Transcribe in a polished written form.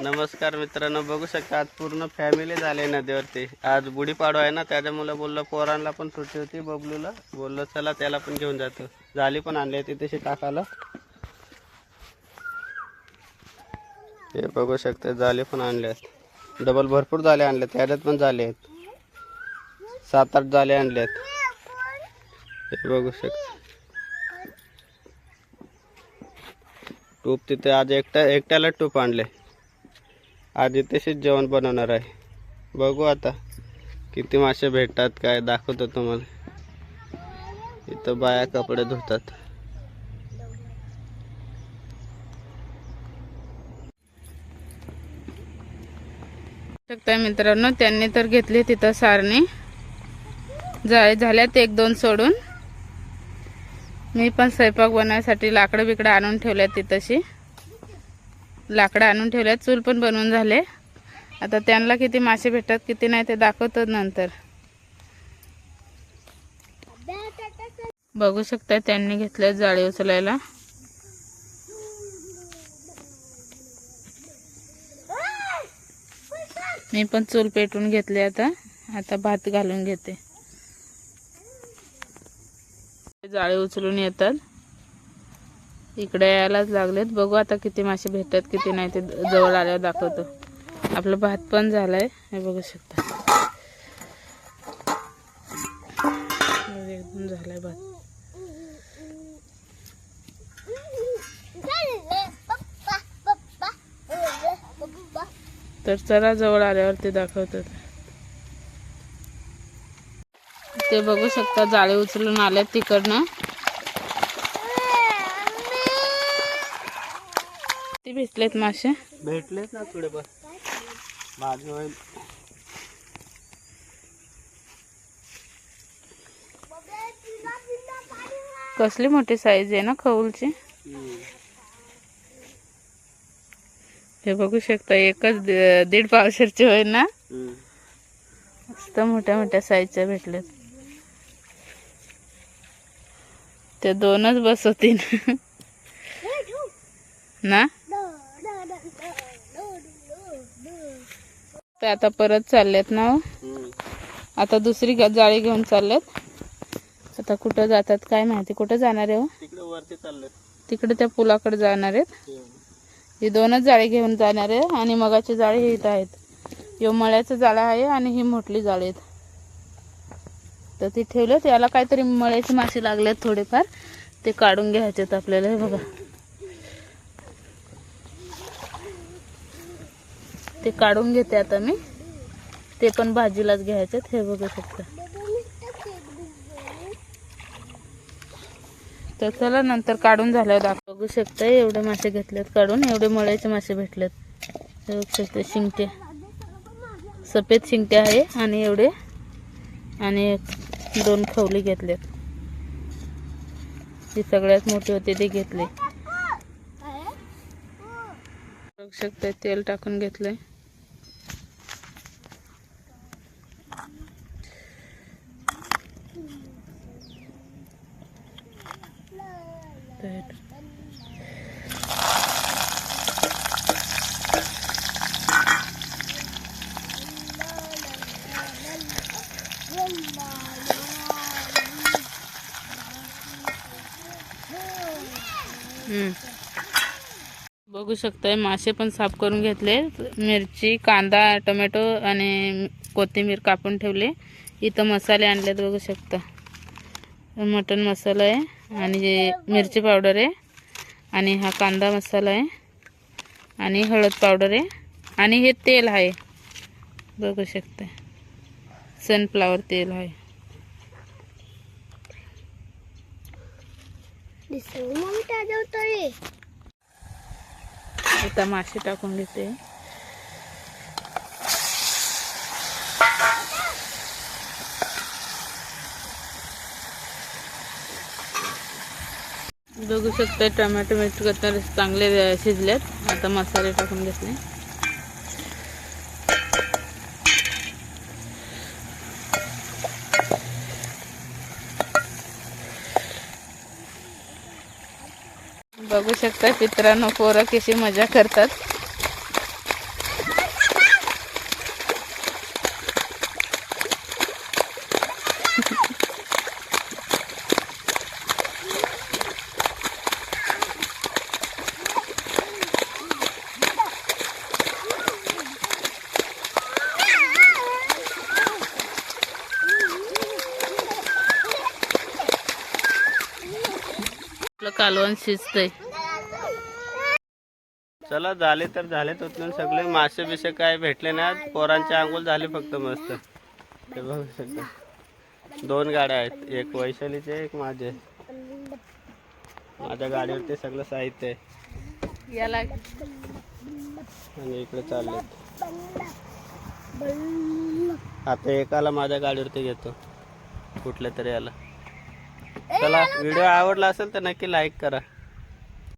नमस्कार मित्रांनो, बघू शकता आज पूर्ण फॅमिली झाले नदीवरती. आज गुढीपाडवा आहे ना, त्याच्यामुळे बोललो पोरांना पण सुट्टी होती. बबलूला बोललो चला त्याला पण घेऊन जातो. जाली पण आणली होती तशी टाकायला. हे बघू शकता जाली पण आणले आहेत. डबल भरपूर जाले आणले, त्याच्यात पण झाले आहेत. 7-8 जाले आणले आहेत. हे बघू शकता. टूप तिथे आज एकट्याला टूप आणले. आज इथेच जेवण बनवणार आहे. बघू आता किती मासे भेटतात काय दाखवतो तुम्हाला. इथं बाया कपडे धुतात. शकता मित्रांनो, त्यांनी तर घेतली तिथं सारणी. जाळे झाल्यात 1-2 सोडून. मी पण स्वयंपाक बनवण्यासाठी लाकडं बिकडं आणून ठेवल्यात. तिथंशी लाकडं आणून ठेवल्यात. चूल पण बनवून झाले. आता त्यांना किती मासे भेटतात किती नाही ते दाखवतो नंतर. बघू शकता त्यांनी घेतले जाळी उचलायला. मी पण चूल पेटून घेतले. आता भात घालून घेते. जाळे उचलून येतात. इकडे यायलाच लागलेत. बघू आता किती मासे भेटतात किती नाही ते जवळ आल्यावर दाखवतो. आपलं भात पण झालंय. हे बघू शकता एकदम झालाय भात. तर चला जवळ आल्यावरती दाखवतो. ते बघू शकता जाळे उचलून आलेत तिकडनं. ते भेटलेत मासे. भेटलेत ना थोडे बस भाजी होईल. कसली मोठी साईज आहे ना खवूलची. हे बघू शकता एकच 1.5 पावशेरचे होईल ना. मस्त मोठ्या मोठ्या साईजच्या भेटलेत. ते 2च बस होतील ना. ते आता परत चाललेत ना. आता दुसरी जाळी घेऊन चाललेत. आता कुठं जातात काय माहिती. कुठं जाणार आहे हो. तिकडे वरती चाललेत. तिकडे त्या पुलाकडे जाणार आहेत. ही 2च जाळी घेऊन जाणार आहे. आणि मगाची जाळी ही इथं आहेत. यो मळ्याचं जाळं आहे आणि ही मोठी जाळी आहेत. तर ती ठेवलेत. याला काहीतरी मळ्याचे मासे लागलेत थोडेफार. ते काढून घ्यायचेत आपल्याला. हे बघा ते काढून घेते आता मी. ते पण भाजीलाच घ्यायचेत. हे बघू शकता. तर चला नंतर काढून झाल्यावर बघू शकता. एवढे मासे घेतलेत काढून. एवढे मळ्याचे मासे भेटलेत. हे बघू शकता. शिंगटे सफेद शिंगटे आहे. आणि एवढे आणि 2 खवली घेतलेत. ती सगळ्यात मोठी होती ती घेतली. बघू शकता तेल टाकून घेतलंय. बघू शकताय मासे पण साफ करून घेतले. मिरची, कांदा, टोमॅटो आणि कोथिंबीर कापून ठेवले. इथं मसाले आणलेत बघू शकता. मटन मसाला आहे आणि मिरची पावडर आहे आणि हा कांदा मसाला आहे आणि हळद पावडर आहे आणि हे तेल आहे बघू शकता. सनफ्लावर तेल आहे. आता मासे टाकून घेते. बघू शकता टोमॅटो मिरची चांगले शिजलेत. आता मसाले टाकून घेतले. बघू शकता मित्रांनो, पोरं कशी मजा करतात. कालवण शिजतंय. चला झाले तर झालेत उचलून सगळे. मासे बिसे काय भेटले नाही. पोरांची आंघोळ झाली फक्त मस्त. ते बघू शकता 2 गाड्या आहेत, एक वैशालीची आहे, एक माझी आहे. माझ्या गाडीवरती सगळं साहित्य आहे याला आणि इकडे चाललेत. आता एकाला माझ्या गाडीवरती घेतो कुठल्या तरी याला. चला व्हिडिओ आवडला असेल तर नक्की लाईक करा.